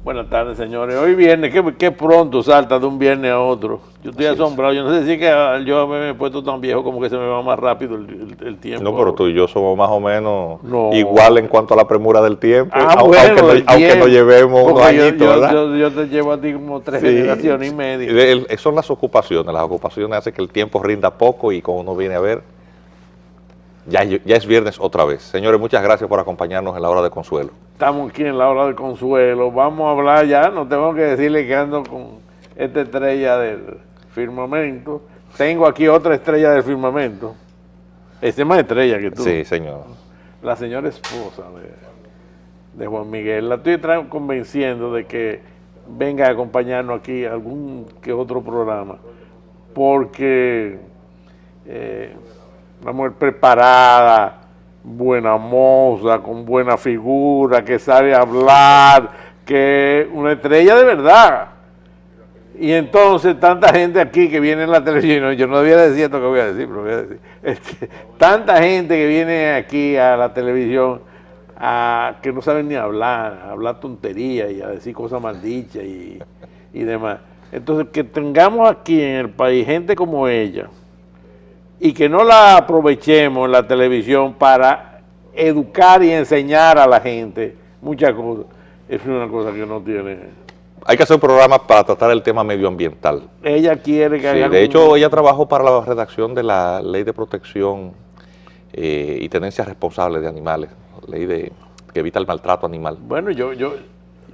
Buenas tardes, señores. Hoy viernes, qué pronto salta de un viernes a otro. Yo estoy asombrado. Yo no sé si es que yo me he puesto tan viejo como que se me va más rápido el tiempo. No, pero tú y yo somos más o menos No. igual en cuanto a la premura del tiempo, Aunque nos llevemos unos añitos, ¿verdad? Yo te llevo a ti como 3 generaciones y media. Son las ocupaciones hacen que el tiempo rinda poco y como uno viene a ver, ya es viernes otra vez. Señores, muchas gracias por acompañarnos en la hora de consuelo. Estamos aquí en la hora de consuelo. Vamos a hablar ya, no tengo que decirle que ando con esta estrella del firmamento. Tengo aquí otra estrella del firmamento. Esta es más estrella que tú. Sí, señor. La señora esposa de Juan Miguel. La estoy convenciendo de que venga a acompañarnos aquí a algún que otro programa. Porque una mujer preparada, buena moza, con buena figura, que sabe hablar, que es una estrella de verdad. Y entonces tanta gente aquí que viene en la televisión, yo no debía decir esto que voy a decir, pero voy a decir, tanta gente que viene aquí a la televisión que no saben ni hablar, a hablar tonterías y a decir cosas maldichas y demás. Entonces que tengamos aquí en el país gente como ella, y que no la aprovechemos en la televisión para educar y enseñar a la gente muchas cosas. Es una cosa que no tiene. Hay que hacer programas para tratar el tema medioambiental. Ella quiere que haga. De hecho, ella trabajó para la redacción de la Ley de Protección y Tenencia Responsable de Animales, ley que evita el maltrato animal. Bueno,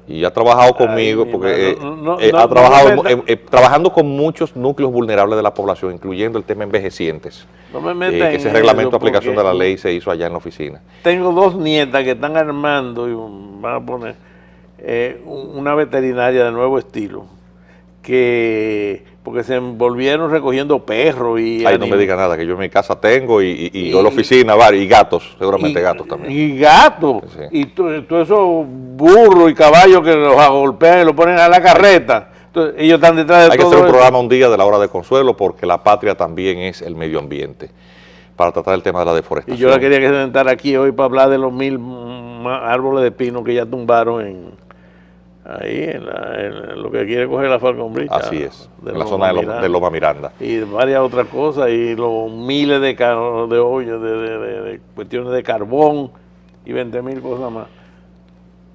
y ha trabajado conmigo porque ha trabajado trabajando con muchos núcleos vulnerables de la población, incluyendo el tema envejecientes. No me metan que ese reglamento de aplicación de la ley se hizo allá en la oficina. Tengo 2 nietas que están armando y van a poner una veterinaria de nuevo estilo, porque se envolvieron recogiendo perros y... Ay, no me diga nada, que yo en mi casa tengo y yo en la oficina varios, y gatos, seguramente gatos también. Y gatos, sí. Y todos esos burros y caballos que los agolpean y los ponen a la carreta. Entonces, ellos están detrás de todo. Hay que hacer un programa un día de la hora de consuelo, porque la patria también es el medio ambiente, para tratar el tema de la deforestación. Y yo la quería que se sentara aquí hoy para hablar de los 1000 árboles de pino que ya tumbaron ahí en lo que quiere coger la Falcon Bridge. Así es, en la zona de Loma Miranda. Y varias otras cosas, y los miles de hoyos, de cuestiones de carbón, y 20.000 cosas más.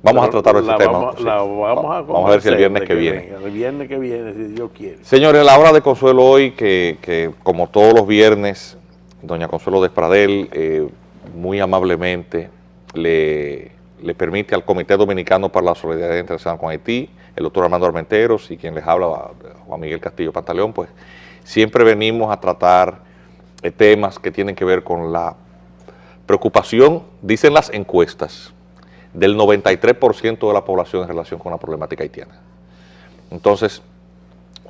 Vamos a tratar ese tema. Vamos a ver si el viernes que viene. El viernes que viene, si Dios quiere. Señores, la hora de consuelo hoy, que como todos los viernes, doña Consuelo Despradel, muy amablemente, le permite al Comité Dominicano para la Solidaridad Internacional con Haití, el doctor Armando Armenteros y quien les habla, Juan Miguel Castillo Pantaleón, pues siempre venimos a tratar temas que tienen que ver con la preocupación, dicen las encuestas, del 93% de la población en relación con la problemática haitiana. Entonces,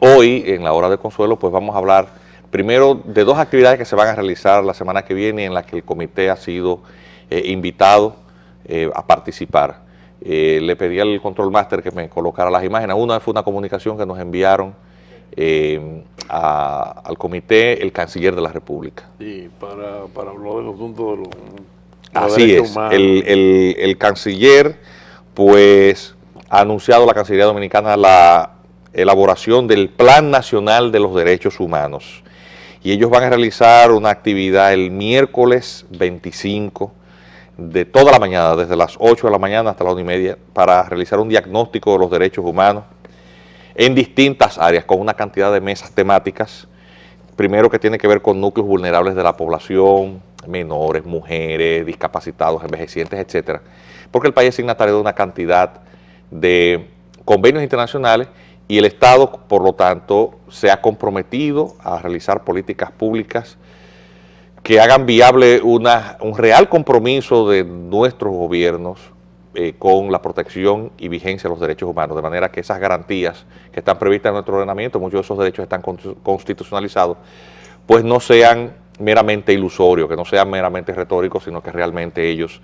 hoy, en la hora de consuelo, pues vamos a hablar primero de 2 actividades que se van a realizar la semana que viene, en las que el comité ha sido invitado a participar. Le pedí al Control Master que me colocara las imágenes. Una fue una comunicación que nos enviaron al comité el canciller de la República. Sí, para hablar del asunto de los Así es, el canciller pues ha anunciado a la Cancillería Dominicana la elaboración del Plan Nacional de los Derechos Humanos, y ellos van a realizar una actividad el miércoles 25 de toda la mañana, desde las 8 de la mañana hasta las 1:30, para realizar un diagnóstico de los derechos humanos en distintas áreas, con una cantidad de mesas temáticas, primero que tiene que ver con núcleos vulnerables de la población, menores, mujeres, discapacitados, envejecientes, etcétera, porque el país es signatario de una cantidad de convenios internacionales y el Estado, por lo tanto, se ha comprometido a realizar políticas públicas que hagan viable un real compromiso de nuestros gobiernos con la protección y vigencia de los derechos humanos, de manera que esas garantías que están previstas en nuestro ordenamiento, muchos de esos derechos están constitucionalizados, pues no sean meramente ilusorios, que no sean meramente retóricos, sino que realmente ellos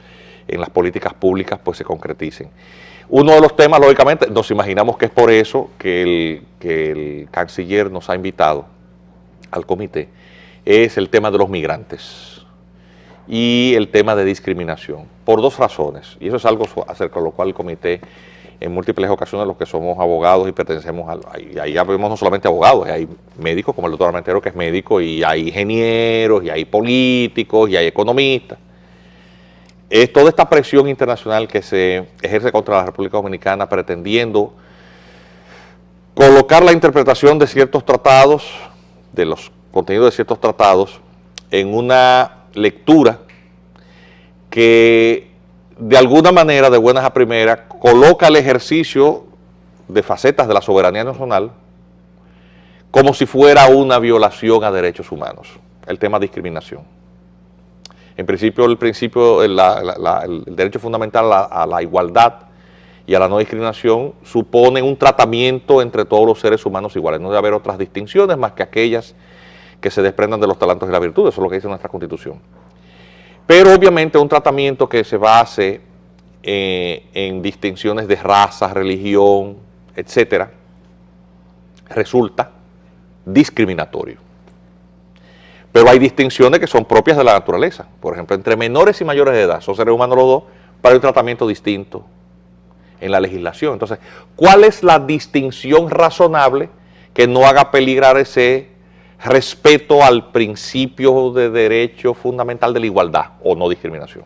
en las políticas públicas pues se concreticen. Uno de los temas, lógicamente, nos imaginamos que es por eso que el canciller nos ha invitado al comité, es el tema de los migrantes y el tema de discriminación, por 2 razones, y eso es algo acerca de lo cual el comité en múltiples ocasiones los que somos abogados y pertenecemos y ahí vemos no solamente abogados, hay médicos como el doctor Armentero, que es médico, y hay ingenieros, y hay políticos, y hay economistas. Es toda esta presión internacional que se ejerce contra la República Dominicana pretendiendo colocar la interpretación de ciertos tratados, de los contenidos de ciertos tratados, en una lectura que de alguna manera, de buenas a primeras, coloca el ejercicio de facetas de la soberanía nacional como si fuera una violación a derechos humanos, el tema de discriminación. En principio, el derecho fundamental a la igualdad y a la no discriminación supone un tratamiento entre todos los seres humanos iguales. No debe haber otras distinciones más que aquellas que se desprendan de los talentos y las virtudes, eso es lo que dice nuestra Constitución. Pero obviamente un tratamiento que se base en distinciones de raza, religión, etcétera, resulta discriminatorio. Pero hay distinciones que son propias de la naturaleza. Por ejemplo, entre menores y mayores de edad, son seres humanos los dos, pero hay un tratamiento distinto en la legislación. Entonces, ¿cuál es la distinción razonable que no haga peligrar ese respeto al principio de derecho fundamental de la igualdad o no discriminación?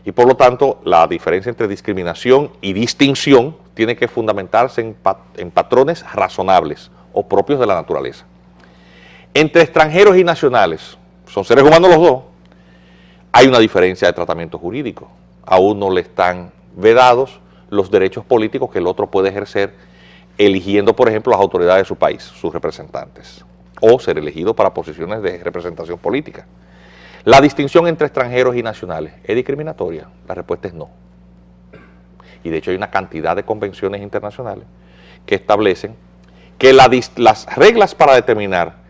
Y por lo tanto, la diferencia entre discriminación y distinción tiene que fundamentarse en patrones razonables o propios de la naturaleza. Entre extranjeros y nacionales, son seres humanos los dos, hay una diferencia de tratamiento jurídico. A uno le están vedados los derechos políticos que el otro puede ejercer eligiendo, por ejemplo, las autoridades de su país, sus representantes, o ser elegido para posiciones de representación política. La distinción entre extranjeros y nacionales es discriminatoria. La respuesta es no. Y de hecho hay una cantidad de convenciones internacionales que establecen que las reglas para determinar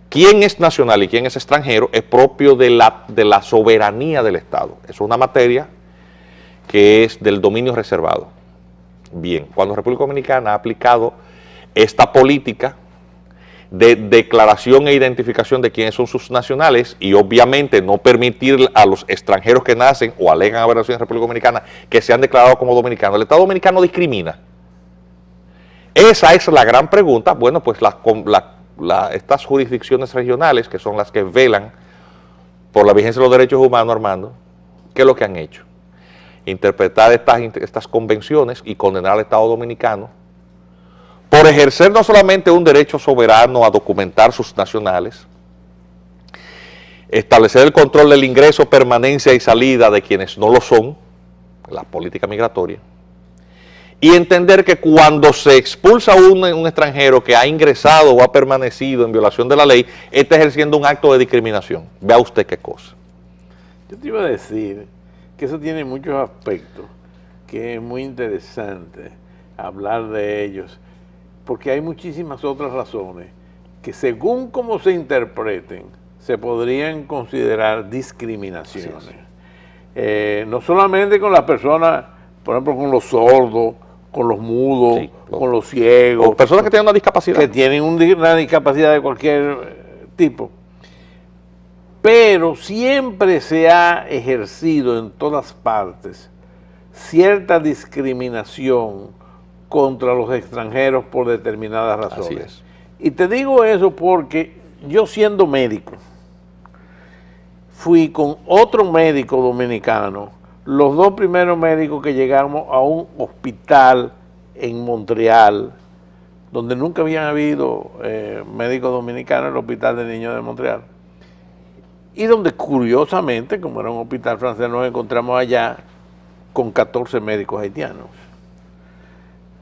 quién es nacional y quién es extranjero es propio de la soberanía del Estado. Es una materia que es del dominio reservado. Bien, cuando la República Dominicana ha aplicado esta política de declaración e identificación de quiénes son sus nacionales y obviamente no permitir a los extranjeros que nacen o alegan haber nacido en la República Dominicana que sean declarados como dominicanos, el Estado dominicano discrimina. Esa es la gran pregunta. Bueno, pues estas jurisdicciones regionales, que son las que velan por la vigencia de los derechos humanos, Armando, ¿qué es lo que han hecho? Interpretar estas convenciones y condenar al Estado dominicano por ejercer no solamente un derecho soberano a documentar sus nacionales, establecer el control del ingreso, permanencia y salida de quienes no lo son, la política migratoria, y entender que cuando se expulsa a un extranjero que ha ingresado o ha permanecido en violación de la ley, está ejerciendo un acto de discriminación. Vea usted qué cosa. Yo te iba a decir que eso tiene muchos aspectos, que es muy interesante hablar de ellos, porque hay muchísimas otras razones que según cómo se interpreten, se podrían considerar discriminaciones. Sí. No solamente con las personas, por ejemplo, con los sordos, con los mudos, sí, con los ciegos. O personas que tienen una discapacidad. Que tienen una discapacidad de cualquier tipo. Pero siempre se ha ejercido en todas partes cierta discriminación contra los extranjeros por determinadas razones. Así es. Y te digo eso porque yo, siendo médico, fui con otro médico dominicano, los dos primeros médicos que llegamos a un hospital en Montreal, donde nunca habían habido médicos dominicanos, el Hospital de Niños de Montreal. Y donde curiosamente, como era un hospital francés, nos encontramos allá con 14 médicos haitianos.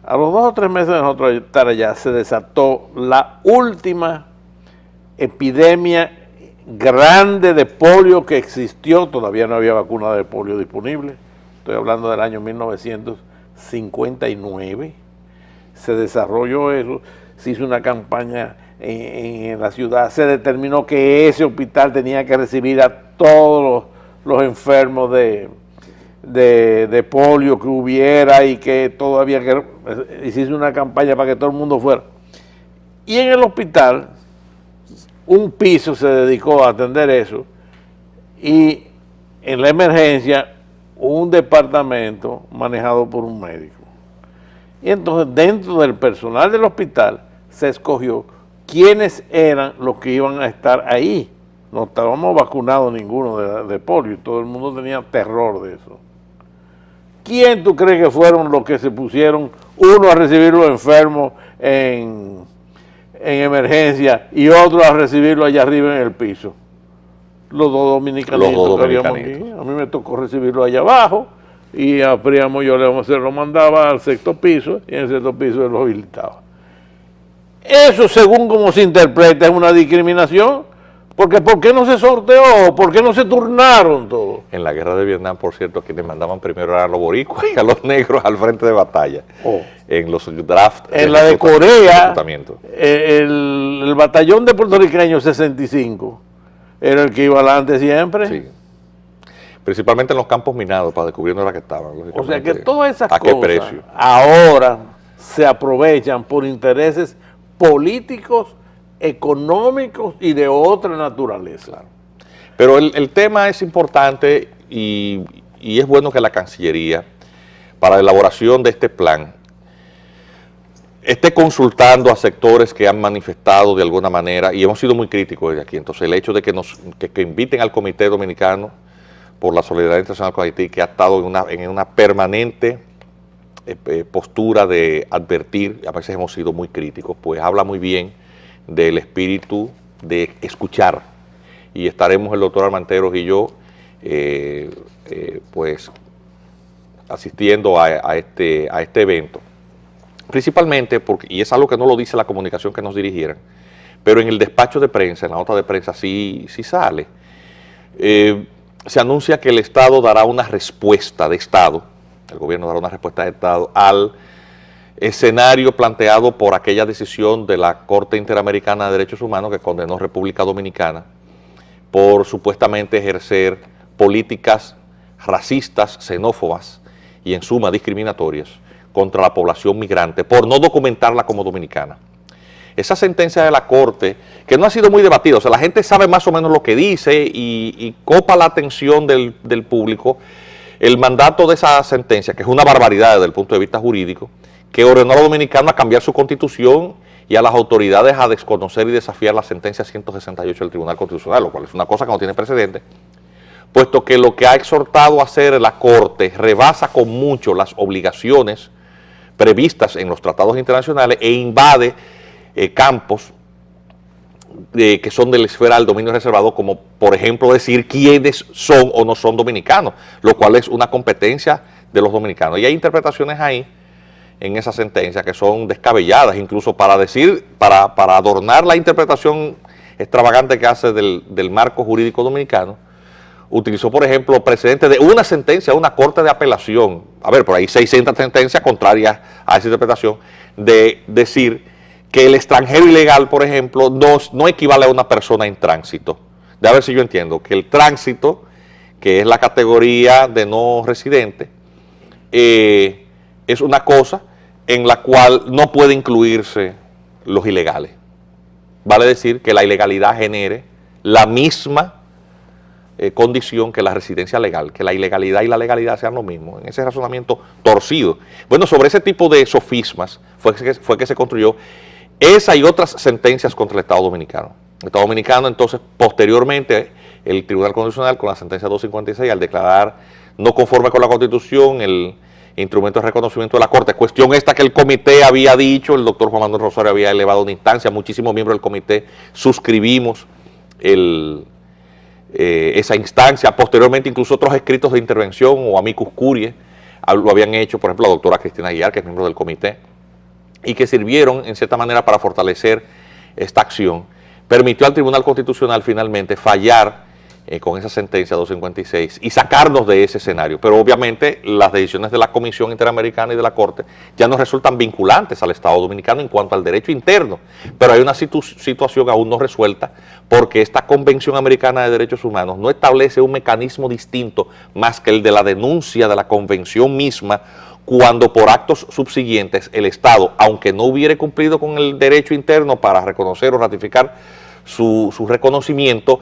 A los 2 o 3 meses de nosotros estar allá, se desató la última epidemia grande de polio que existió. Todavía no había vacuna de polio disponible. Estoy hablando del año 1959. Se desarrolló eso, se hizo una campaña en la ciudad, se determinó que ese hospital tenía que recibir a todos los enfermos de polio que hubiera y que todavía se hizo una campaña para que todo el mundo fuera. Y en el hospital, un piso se dedicó a atender eso y en la emergencia, un departamento manejado por un médico. Y entonces dentro del personal del hospital se escogió quiénes eran los que iban a estar ahí. No estábamos vacunados ninguno de polio, todo el mundo tenía terror de eso. ¿Quién tú crees que fueron los que se pusieron, uno a recibir los enfermos en emergencia y otro a recibirlo allá arriba en el piso? Los dos dominicanitos que habíamos aquí. A mí me tocó recibirlo allá abajo y a Príamo se lo mandaba al sexto piso y en el sexto piso él lo habilitaba. Eso, según como se interpreta, es una discriminación. Porque ¿por qué no se sorteó? ¿Por qué no se turnaron todos? En la guerra de Vietnam, por cierto, quienes mandaban primero eran los boricuas y a los negros al frente de batalla. En los drafts. En la de Corea, el batallón de puertorriqueños 65 era el que iba adelante siempre. Sí. Principalmente en los campos minados, para descubrir dónde era que estaban. O sea que todas esas cosas, ¿a qué precio? Ahora se aprovechan por intereses políticos, económicos y de otra naturaleza. Claro. Pero el tema es importante y es bueno que la Cancillería, para la elaboración de este plan, esté consultando a sectores que han manifestado de alguna manera, y hemos sido muy críticos desde aquí. Entonces el hecho de que inviten al Comité Dominicano por la Solidaridad Internacional con Haití, que ha estado en una permanente postura de advertir, a veces hemos sido muy críticos, pues habla muy bien del espíritu de escuchar, y estaremos el doctor Armenteros y yo pues asistiendo a este evento, principalmente porque, y es algo que no lo dice la comunicación que nos dirigieran, pero en el despacho de prensa, en la nota de prensa sí sale, se anuncia que el Estado dará una respuesta de Estado, el gobierno dará una respuesta de Estado al escenario planteado por aquella decisión de la Corte Interamericana de Derechos Humanos que condenó República Dominicana por supuestamente ejercer políticas racistas, xenófobas y en suma discriminatorias contra la población migrante por no documentarla como dominicana. Esa sentencia de la Corte, que no ha sido muy debatida, o sea, la gente sabe más o menos lo que dice y copa la atención del público, el mandato de esa sentencia, que es una barbaridad desde el punto de vista jurídico, que ordenó a los dominicanos a cambiar su constitución y a las autoridades a desconocer y desafiar la sentencia 168 del Tribunal Constitucional, lo cual es una cosa que no tiene precedente, puesto que lo que ha exhortado a hacer la Corte rebasa con mucho las obligaciones previstas en los tratados internacionales e invade campos que son de la esfera del dominio reservado, como por ejemplo decir quiénes son o no son dominicanos, lo cual es una competencia de los dominicanos. Y hay interpretaciones ahí en esa sentencia que son descabelladas, incluso para adornar la interpretación extravagante que hace del marco jurídico dominicano. Utilizó, por ejemplo, precedente de una sentencia de una corte de apelación, a ver, por ahí 600 sentencias contrarias a esa interpretación, de decir que el extranjero ilegal, por ejemplo, no equivale a una persona en tránsito. De a ver si yo entiendo, que el tránsito, que es la categoría de no residente, es una cosa en la cual no puede incluirse los ilegales. Vale decir que la ilegalidad genere la misma condición que la residencia legal, que la ilegalidad y la legalidad sean lo mismo, en ese razonamiento torcido. Bueno, sobre ese tipo de sofismas fue que se construyó esa y otras sentencias contra el Estado Dominicano. El Estado Dominicano, entonces, posteriormente, el Tribunal Constitucional, con la sentencia 256, al declarar no conforme con la Constitución el instrumento de reconocimiento de la Corte, cuestión esta que el comité había dicho, el doctor Juan Manuel Rosario había elevado una instancia, muchísimos miembros del comité suscribimos esa instancia, posteriormente incluso otros escritos de intervención o amicus curiae lo habían hecho, por ejemplo la doctora Cristina Aguiar, que es miembro del comité, y que sirvieron en cierta manera para fortalecer esta acción, permitió al Tribunal Constitucional finalmente fallar con esa sentencia 256 y sacarnos de ese escenario. Pero obviamente las decisiones de la Comisión Interamericana y de la Corte ya no resultan vinculantes al Estado Dominicano en cuanto al derecho interno, pero hay una situación aún no resuelta porque esta Convención Americana de Derechos Humanos no establece un mecanismo distinto más que el de la denuncia de la Convención misma cuando por actos subsiguientes el Estado, aunque no hubiere cumplido con el derecho interno para reconocer o ratificar su reconocimiento,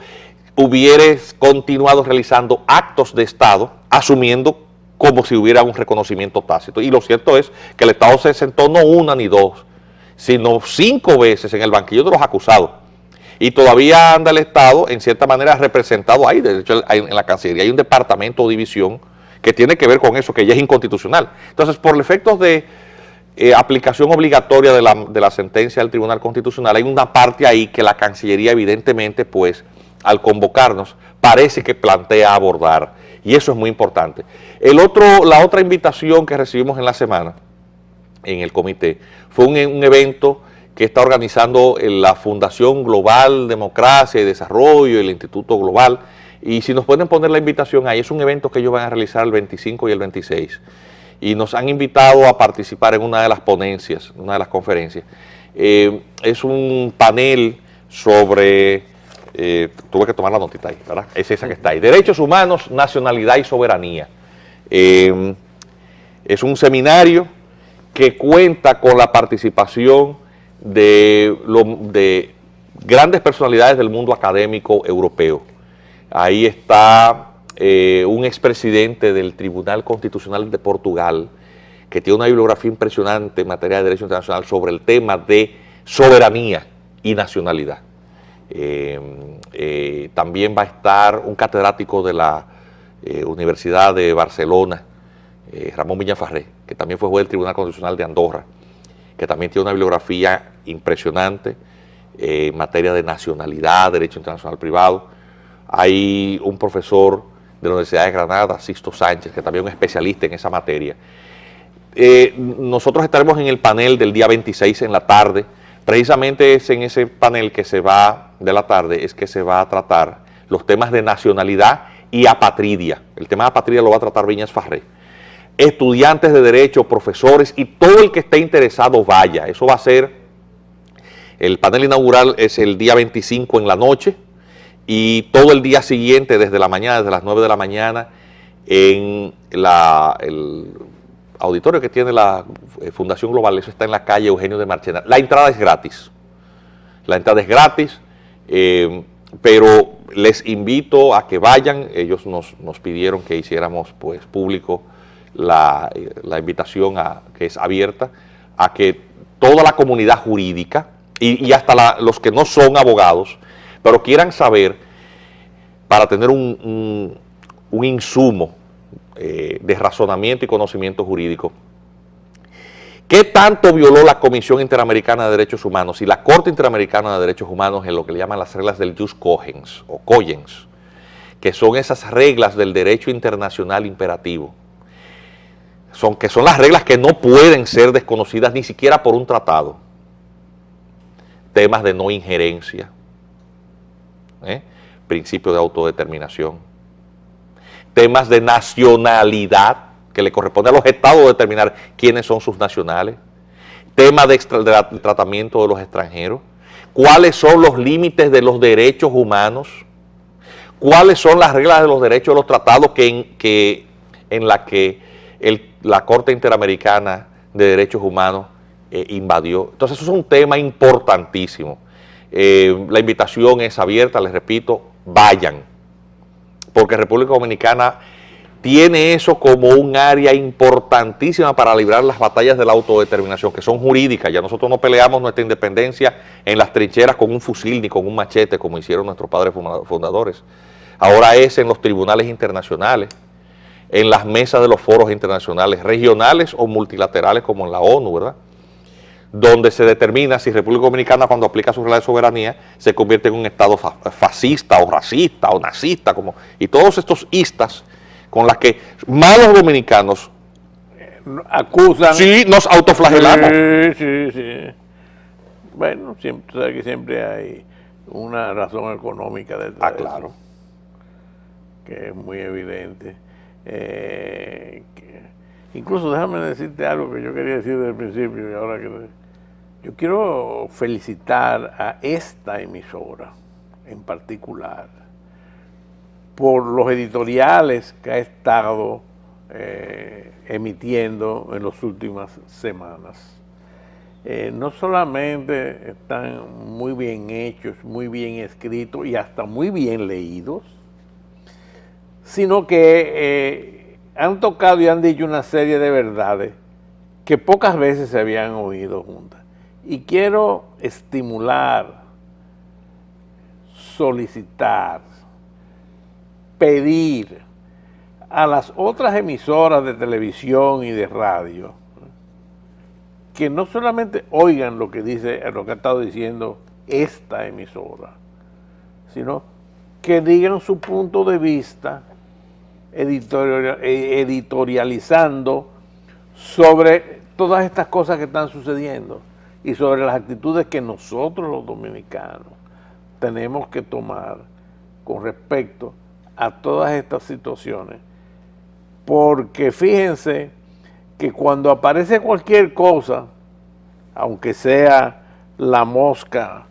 hubiere continuado realizando actos de Estado, asumiendo como si hubiera un reconocimiento tácito. Y lo cierto es que el Estado se sentó no una ni dos, sino 5 veces en el banquillo de los acusados. Y todavía anda el Estado, en cierta manera, representado ahí. De hecho, en la Cancillería hay un departamento o división que tiene que ver con eso, que ya es inconstitucional. Entonces, por efectos de aplicación obligatoria de la sentencia del Tribunal Constitucional, hay una parte ahí que la Cancillería, evidentemente, pues, al convocarnos, parece que plantea abordar. Y eso es muy importante. La otra invitación que recibimos en la semana, en el comité, fue un evento que está organizando la Fundación Global Democracia y Desarrollo y el Instituto Global. Y si nos pueden poner la invitación ahí, es un evento que ellos van a realizar el 25 y el 26. Y nos han invitado a participar en una de las ponencias, una de las conferencias. Es un panel sobre, tuve que tomar la notita ahí, ¿verdad? Es esa que está ahí. Derechos humanos, nacionalidad y soberanía. Es un seminario que cuenta con la participación de grandes personalidades del mundo académico europeo. Ahí está un expresidente del Tribunal Constitucional de Portugal, que tiene una bibliografía impresionante en materia de derecho internacional sobre el tema de soberanía y nacionalidad. También va a estar un catedrático de la Universidad de Barcelona, Ramón Villafarré, que también fue juez del Tribunal Constitucional de Andorra, que también tiene una bibliografía impresionante en materia de nacionalidad, derecho internacional privado. Hay un profesor de la Universidad de Granada, Sixto Sánchez, que también es un especialista en esa materia. Nosotros estaremos en el panel del día 26 en la tarde. Precisamente es en ese panel que se va de la tarde, es que se va a tratar los temas de nacionalidad y apatridia. El tema de apatridia lo va a tratar Viñas Farré. Estudiantes de derecho, profesores y todo el que esté interesado vaya. Eso va a ser, el panel inaugural es el día 25 en la noche y todo el día siguiente desde la mañana, desde las 9 de la mañana en el auditorio que tiene la Fundación Global. Eso está en la calle Eugenio de Marchena. La entrada es gratis. La entrada es gratis, pero les invito a que vayan. Ellos nos pidieron que hiciéramos pues público la invitación que es abierta a que toda la comunidad jurídica y hasta los que no son abogados, pero quieran saber, para tener un insumo de razonamiento y conocimiento jurídico, ¿qué tanto violó la Comisión Interamericana de Derechos Humanos y la Corte Interamericana de Derechos Humanos en lo que le llaman las reglas del jus cogens o cogens, que son esas reglas del derecho internacional imperativo? Que son las reglas que no pueden ser desconocidas ni siquiera por un tratado. Temas de no injerencia, principio de autodeterminación, temas de nacionalidad, que le corresponde a los estados determinar quiénes son sus nacionales, temas de tratamiento de los extranjeros, cuáles son los límites de los derechos humanos, cuáles son las reglas de los derechos de los tratados en la que la Corte Interamericana de Derechos Humanos invadió. Entonces eso es un tema importantísimo. La invitación es abierta, les repito, vayan, porque República Dominicana tiene eso como un área importantísima para librar las batallas de la autodeterminación, que son jurídicas. Ya nosotros no peleamos nuestra independencia en las trincheras con un fusil ni con un machete, como hicieron nuestros padres fundadores. Ahora es en los tribunales internacionales, en las mesas de los foros internacionales, regionales o multilaterales como en la ONU, ¿verdad?, donde se determina si República Dominicana, cuando aplica su regla de soberanía, se convierte en un estado fascista o racista o nazista, y todos estos istas con las que malos dominicanos acusan. Sí, nos autoflagelamos. Sí. Bueno, siempre hay una razón económica detrás. Claro. Que es muy evidente. Incluso déjame decirte algo que yo quería decir desde el principio y ahora que yo quiero felicitar a esta emisora en particular por los editoriales que ha estado emitiendo en las últimas semanas. No solamente están muy bien hechos, muy bien escritos y hasta muy bien leídos, sino que han tocado y han dicho una serie de verdades que pocas veces se habían oído juntas. Y quiero estimular, solicitar, pedir a las otras emisoras de televisión y de radio que no solamente oigan lo que ha estado diciendo esta emisora, sino que digan su punto de vista editorializando sobre todas estas cosas que están sucediendo y sobre las actitudes que nosotros los dominicanos tenemos que tomar con respecto a todas estas situaciones. Porque fíjense que cuando aparece cualquier cosa, aunque sea la mosca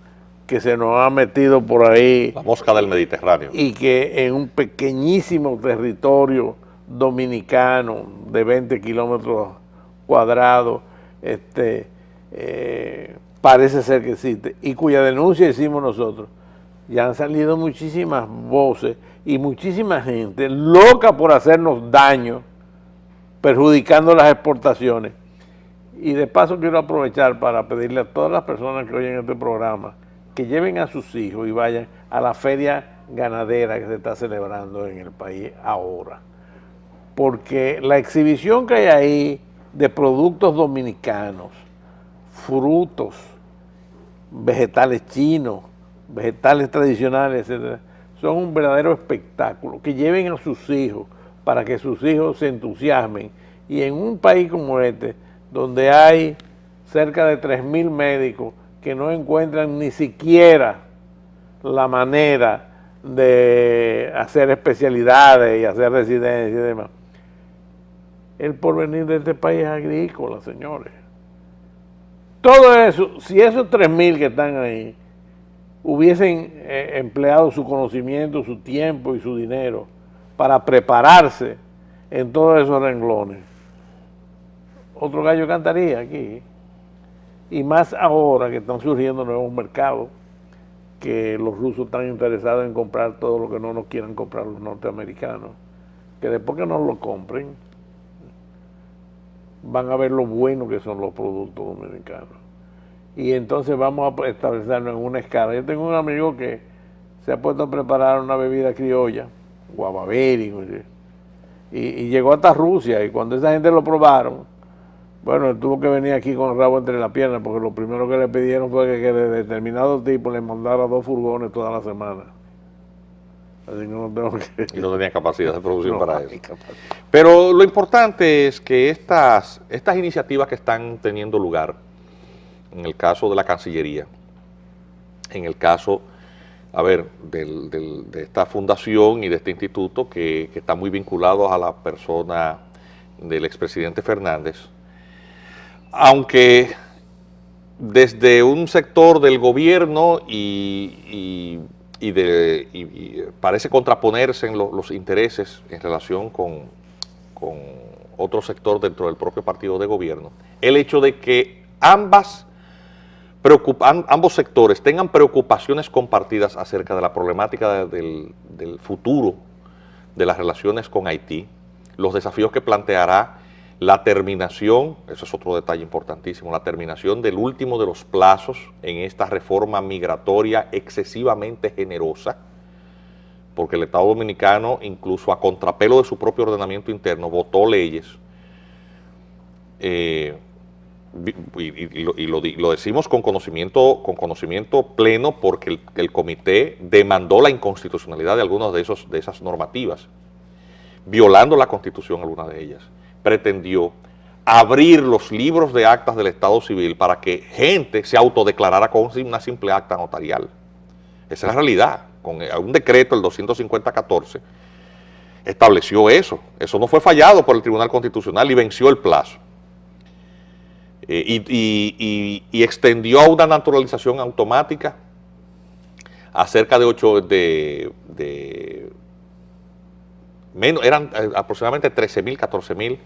que se nos ha metido por ahí, la mosca del Mediterráneo, y que en un pequeñísimo territorio dominicano de 20 kilómetros cuadrados parece ser que existe, y cuya denuncia hicimos nosotros, ya han salido muchísimas voces y muchísima gente loca por hacernos daño, perjudicando las exportaciones. Y de paso quiero aprovechar para pedirle a todas las personas que oyen este programa que lleven a sus hijos y vayan a la feria ganadera que se está celebrando en el país ahora. Porque la exhibición que hay ahí de productos dominicanos, frutos, vegetales chinos, vegetales tradicionales, etcétera, son un verdadero espectáculo. Que lleven a sus hijos para que sus hijos se entusiasmen. Y en un país como este, donde hay cerca de 3.000 médicos que no encuentran ni siquiera la manera de hacer especialidades y hacer residencias y demás, el porvenir de este país es agrícola, señores. Todo eso, si esos 3.000 que están ahí hubiesen empleado su conocimiento, su tiempo y su dinero para prepararse en todos esos renglones, otro gallo cantaría aquí. Y más ahora que están surgiendo nuevos mercados, que los rusos están interesados en comprar todo lo que no nos quieran comprar los norteamericanos, que después que nos lo compren, van a ver lo bueno que son los productos dominicanos. Y entonces vamos a establecernos en una escala. Yo tengo un amigo que se ha puesto a preparar una bebida criolla, guavaveri, y llegó hasta Rusia, y cuando esa gente lo probaron, bueno, él tuvo que venir aquí con el rabo entre las piernas, porque lo primero que le pidieron fue que de determinado tipo le mandara 2 furgones toda la semana. Así que no tengo que... Y no tenía capacidad de producción para eso. Pero lo importante es que estas iniciativas que están teniendo lugar, en el caso de la Cancillería, en el caso, de esta fundación y de este instituto que está muy vinculado a la persona del expresidente Fernández, aunque desde un sector del gobierno y parece contraponerse en los intereses en relación con otro sector dentro del propio partido de gobierno, el hecho de que ambos sectores tengan preocupaciones compartidas acerca de la problemática del futuro de las relaciones con Haití, los desafíos que planteará la terminación, eso es otro detalle importantísimo, la terminación del último de los plazos en esta reforma migratoria excesivamente generosa, porque el Estado Dominicano, incluso a contrapelo de su propio ordenamiento interno, votó leyes, y lo decimos con conocimiento pleno, porque el comité demandó la inconstitucionalidad de algunas de esas normativas, violando la Constitución algunas de ellas. Pretendió abrir los libros de actas del Estado Civil para que gente se autodeclarara con una simple acta notarial. Esa es la realidad. Con un decreto, el 250-14, estableció eso. Eso no fue fallado por el Tribunal Constitucional y venció el plazo. Y extendió a una naturalización automática a cerca de eran aproximadamente 13.000, 14.000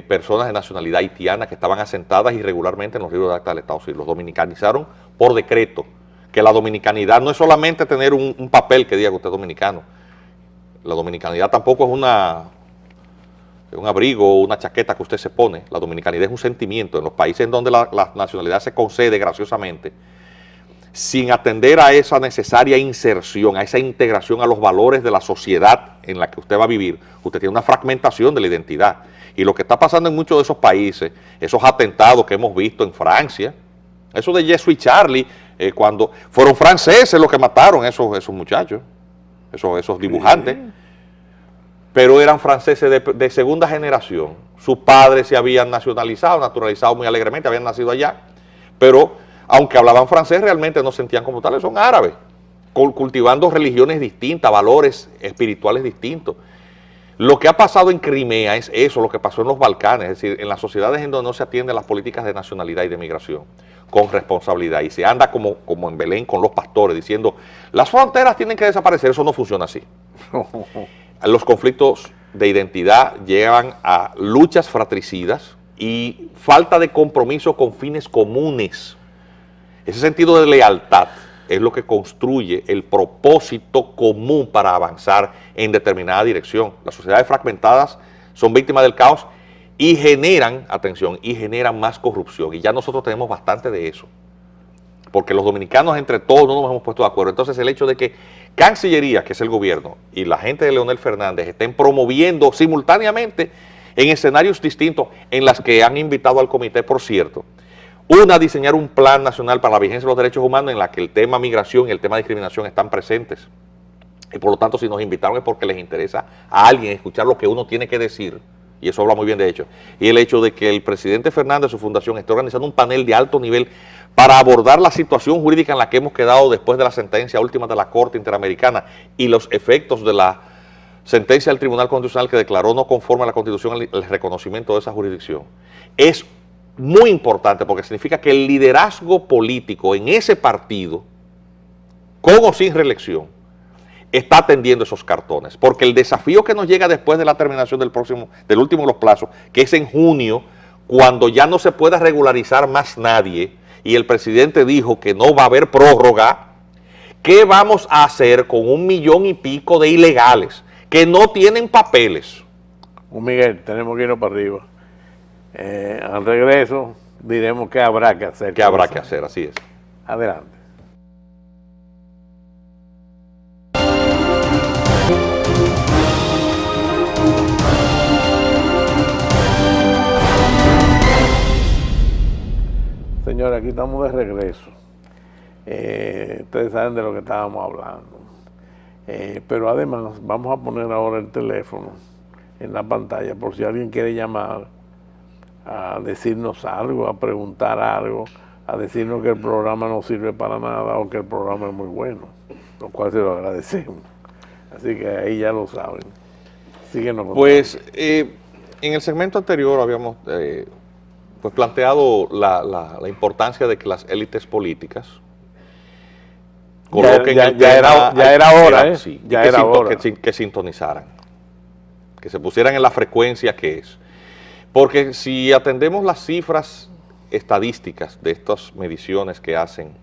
personas de nacionalidad haitiana que estaban asentadas irregularmente en los libros de acta del Estado Civil. Los dominicanizaron por decreto, que la dominicanidad no es solamente tener un papel que diga que usted es dominicano. La dominicanidad tampoco es un abrigo, una chaqueta que usted se pone. La dominicanidad es un sentimiento. En los países en donde la nacionalidad se concede graciosamente, sin atender a esa necesaria inserción, a esa integración a los valores de la sociedad en la que usted va a vivir, usted tiene una fragmentación de la identidad. Y lo que está pasando en muchos de esos países, esos atentados que hemos visto en Francia, eso de Jesús y Charlie, cuando fueron franceses los que mataron esos muchachos, esos dibujantes, pero eran franceses de segunda generación. Sus padres se habían nacionalizado, naturalizado muy alegremente, habían nacido allá, pero aunque hablaban francés, realmente no sentían como tales, son árabes, cultivando religiones distintas, valores espirituales distintos. Lo que ha pasado en Crimea es eso, lo que pasó en los Balcanes, es decir, en las sociedades en donde no se atienden las políticas de nacionalidad y de migración con responsabilidad, y se anda como en Belén con los pastores diciendo, las fronteras tienen que desaparecer. Eso no funciona así. Los conflictos de identidad llevan a luchas fratricidas y falta de compromiso con fines comunes. Ese sentido de lealtad es lo que construye el propósito común para avanzar en determinada dirección. Las sociedades fragmentadas son víctimas del caos y generan, atención, y generan más corrupción. Y ya nosotros tenemos bastante de eso, porque los dominicanos entre todos no nos hemos puesto de acuerdo. Entonces el hecho de que Cancillería, que es el gobierno, y la gente de Leonel Fernández estén promoviendo simultáneamente en escenarios distintos, en las que han invitado al comité, por cierto, diseñar un plan nacional para la vigencia de los derechos humanos, en la que el tema migración y el tema discriminación están presentes. Y por lo tanto, si nos invitaron es porque les interesa a alguien escuchar lo que uno tiene que decir, y eso habla muy bien de hecho. Y el hecho de que el presidente Fernández, su fundación, esté organizando un panel de alto nivel para abordar la situación jurídica en la que hemos quedado después de la sentencia última de la Corte Interamericana y los efectos de la sentencia del Tribunal Constitucional que declaró no conforme a la Constitución el reconocimiento de esa jurisdicción, es muy importante, porque significa que el liderazgo político en ese partido, con o sin reelección, está atendiendo esos cartones, porque el desafío que nos llega después de la terminación del último de los plazos, que es en junio, cuando ya no se pueda regularizar más nadie, y el presidente dijo que no va a haber prórroga, ¿qué vamos a hacer con 1,5 millones de ilegales que no tienen papeles? Miguel, tenemos que irnos para arriba. Al regreso diremos qué habrá que hacer. ¿Qué habrá que hacer? Así es. Adelante. Señores, aquí estamos de regreso. Ustedes saben de lo que estábamos hablando. Pero además vamos a poner ahora el teléfono en la pantalla por si alguien quiere llamar a decirnos algo, a preguntar algo, a decirnos que el programa no sirve para nada o que el programa es muy bueno, lo cual se lo agradecemos. Así que ahí ya lo saben. Síguenos. Pues en el segmento anterior habíamos pues planteado la importancia de que las élites políticas coloquen ya era hora, sí, ya era hora. Que sintonizaran, que se pusieran en la frecuencia que es. Porque si atendemos las cifras estadísticas de estas mediciones que hacen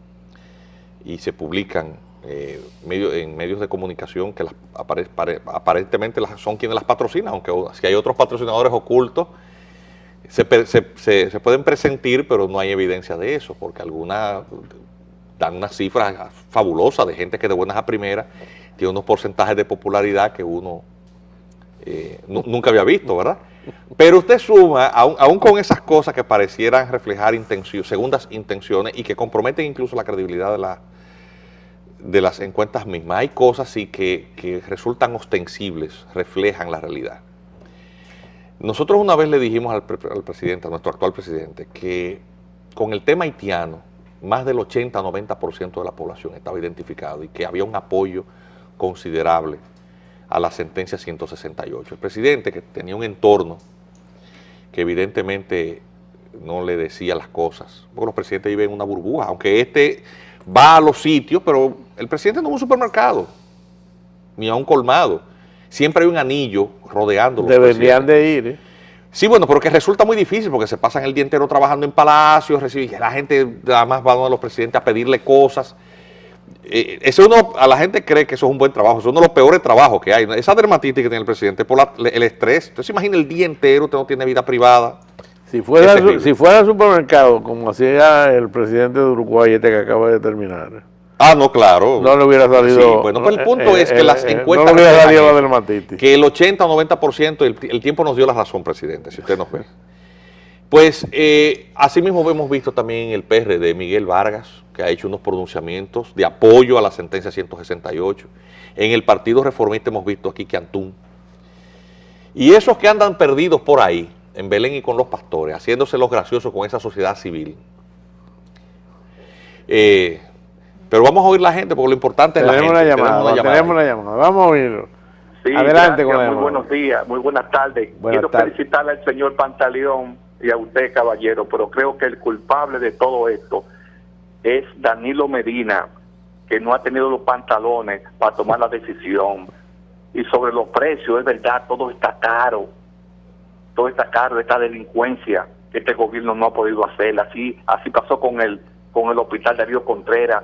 y se publican en medios de comunicación que aparentemente son quienes las patrocinan, aunque si hay otros patrocinadores ocultos, se pueden presentir, pero no hay evidencia de eso, porque algunas dan unas cifras fabulosas de gente que de buenas a primeras tiene unos porcentajes de popularidad que uno nunca había visto, ¿verdad? Pero usted suma, aún con esas cosas que parecieran reflejar segundas intenciones y que comprometen incluso la credibilidad de las encuestas mismas, hay cosas sí que resultan ostensibles, reflejan la realidad. Nosotros una vez le dijimos al presidente, a nuestro actual presidente, que con el tema haitiano, más del 80-90% de la población estaba identificado y que había un apoyo considerable a la sentencia 168. El presidente, que tenía un entorno que evidentemente no le decía las cosas, porque los presidentes viven en una burbuja, aunque va a los sitios, pero el presidente no es un supermercado, ni a un colmado. Siempre hay un anillo rodeándolo. Deberían de ir. Sí, bueno, pero que resulta muy difícil porque se pasan el día entero trabajando en palacios, la gente además va a los presidentes a pedirle cosas. a la gente cree que eso es un buen trabajo, eso es uno de los peores trabajos que hay. Esa dermatitis que tiene el presidente por el estrés. Entonces imagina el día entero, usted no tiene vida privada. Si fuera al supermercado, como hacía el presidente de Uruguay, que acaba de terminar. No, claro. No le hubiera salido. Sí, bueno, pero el punto es que las encuestas. No le hubiera salido la dermatitis. Que el 80 o 90% el tiempo nos dio la razón, presidente, si usted nos ve. Pues, así mismo hemos visto también el PRD, Miguel Vargas, que ha hecho unos pronunciamientos de apoyo a la sentencia 168. En el Partido Reformista hemos visto aquí que Antún. Y esos que andan perdidos por ahí, en Belén y con los pastores, haciéndose los graciosos con esa sociedad civil. Pero vamos a oír la gente, porque lo importante es la gente. Tenemos una llamada. Vamos a oírlo. Sí, adelante con la muy buenos días, muy buenas tardes. Quiero felicitarle al señor Pantaleón y a usted, caballero, pero creo que el culpable de todo esto es Danilo Medina, que no ha tenido los pantalones para tomar la decisión. Y sobre los precios, es verdad, todo está caro, esta delincuencia que este gobierno no ha podido hacer. Así pasó con el hospital Darío Contreras,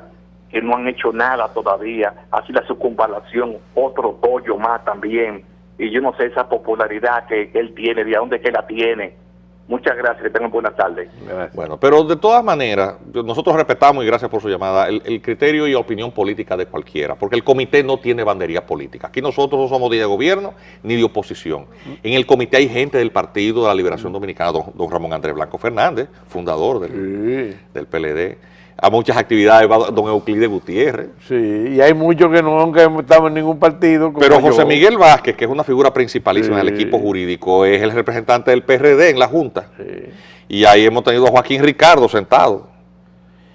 que no han hecho nada todavía. Así la circunvalación, otro pollo más también. Y yo no sé esa popularidad que él tiene, de dónde que la tiene. Muchas gracias, que tengan buenas tardes. Gracias. Bueno, pero de todas maneras, nosotros respetamos, y gracias por su llamada, el criterio y opinión política de cualquiera, porque el comité no tiene bandería política. Aquí nosotros no somos ni de gobierno ni de oposición. En el comité hay gente del Partido de la Liberación Dominicana, don Ramón Andrés Blanco Fernández, fundador del PLD. A muchas actividades va don Euclides Gutiérrez. Sí, y hay muchos que nunca hemos estado en ningún partido. Pero José Miguel Vázquez, que es una figura principalísima del equipo jurídico, es el representante del PRD en la Junta. Sí. Y ahí hemos tenido a Joaquín Ricardo sentado.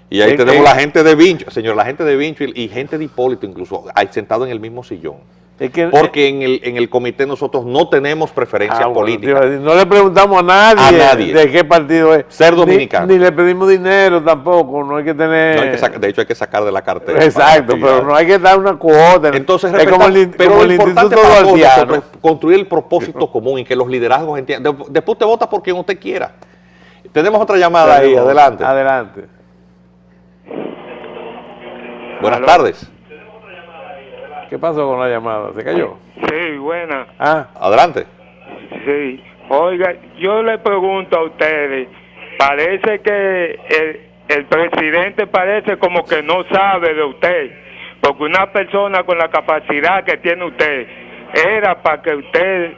Y ahí tenemos la gente de Vincho, señor, la gente de Vincho y gente de Hipólito incluso, ahí sentado en el mismo sillón. Porque en el comité nosotros no tenemos preferencias políticas. No le preguntamos a nadie de qué partido es. Ser dominicano. Ni le pedimos dinero tampoco, no hay que tener... No hay que de hecho hay que sacar de la cartera. Exacto, pero no hay que dar una cuota. Entonces, pero lo importante para nosotros es construir el propósito común y que los liderazgos entiendan. Después usted vota por quien usted quiera. Tenemos otra llamada ahí, adelante. Adelante. Buenas tardes. ¿Qué pasó con la llamada? ¿Se cayó? Sí, buena. Adelante. Sí. Oiga, yo le pregunto a ustedes, parece que el presidente parece como que no sabe de usted, porque una persona con la capacidad que tiene usted, era para que usted...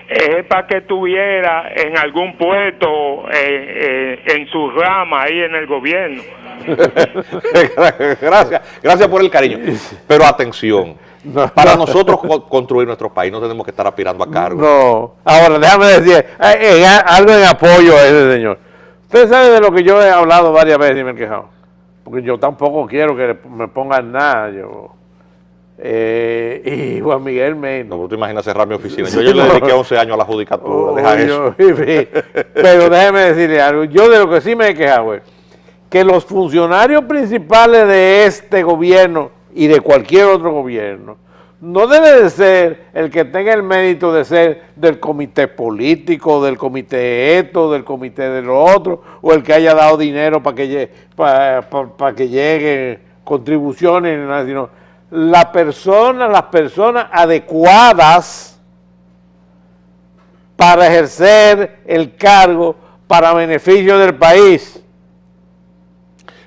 Es para que estuviera en algún puesto en su rama ahí en el gobierno. Gracias por el cariño. Pero atención, para nosotros construir nuestro país no tenemos que estar aspirando a cargos. No. Ahora, déjame decir algo en apoyo a ese señor. Usted sabe de lo que yo he hablado varias veces y me he quejado. Porque yo tampoco quiero que me pongan nada. Y Juan Miguel menos. No, pero tú imaginas cerrar mi oficina. Yo le dediqué 11 años a la judicatura. Deja eso. Pero déjeme decirle algo. Yo de lo que sí me he quejado es que los funcionarios principales de este gobierno y de cualquier otro gobierno no debe de ser el que tenga el mérito de ser del comité político, del comité esto, del comité de lo otro, o el que haya dado dinero para que lleguen contribuciones, sino las personas adecuadas para ejercer el cargo para beneficio del país.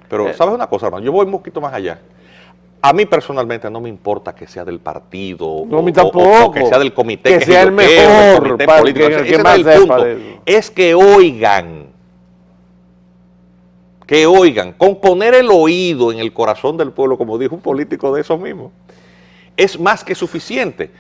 Pero, ¿sabes una cosa, hermano? Yo voy un poquito más allá. A mí personalmente no me importa que sea del partido, no, o que sea del comité, que sea el mejor, comité político. Ese no es el punto. Es que oigan, con poner el oído en el corazón del pueblo, como dijo un político de esos mismos, es más que suficiente.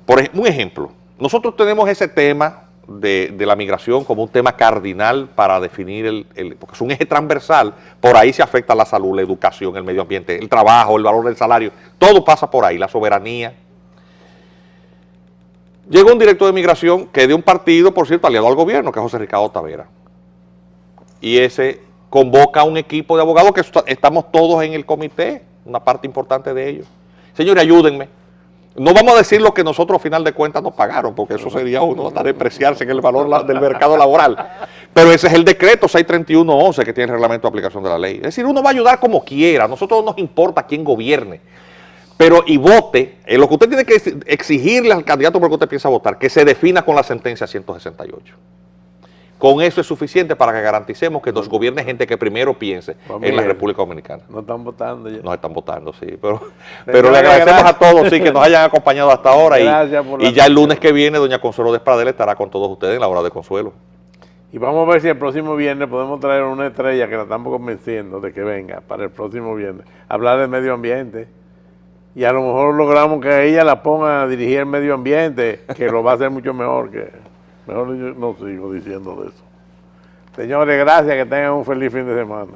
Por un ejemplo, nosotros tenemos ese tema de la migración como un tema cardinal para definir porque es un eje transversal, por ahí se afecta la salud, la educación, el medio ambiente, el trabajo, el valor del salario, todo pasa por ahí, la soberanía. Llegó un director de migración que de un partido, por cierto, aliado al gobierno, que es José Ricardo Tavera, y ese convoca a un equipo de abogados que estamos todos en el comité, una parte importante de ellos. Señores, ayúdenme. No vamos a decir lo que nosotros a final de cuentas nos pagaron, porque eso sería uno hasta depreciarse en el valor del mercado laboral. Pero ese es el decreto 631.11 que tiene el reglamento de aplicación de la ley. Es decir, uno va a ayudar como quiera, a nosotros no nos importa quién gobierne. Pero y vote, lo que usted tiene que exigirle al candidato por el que usted piensa votar, que se defina con la sentencia 168. Con eso es suficiente para que garanticemos que nos gobierne gente que primero piense en la República Dominicana. No están votando ya. Nos están votando, sí. Pero le agradecemos a todos sí, que nos hayan acompañado hasta ahora. Y ya el lunes que viene, doña Consuelo Despradel estará con todos ustedes en la hora de consuelo. Y vamos a ver si el próximo viernes podemos traer una estrella que la estamos convenciendo de que venga para el próximo viernes. Hablar del medio ambiente. Y a lo mejor logramos que ella la ponga a dirigir el medio ambiente, que lo va a hacer mucho mejor que... Mejor yo no sigo diciendo de eso. Señores, gracias, que tengan un feliz fin de semana.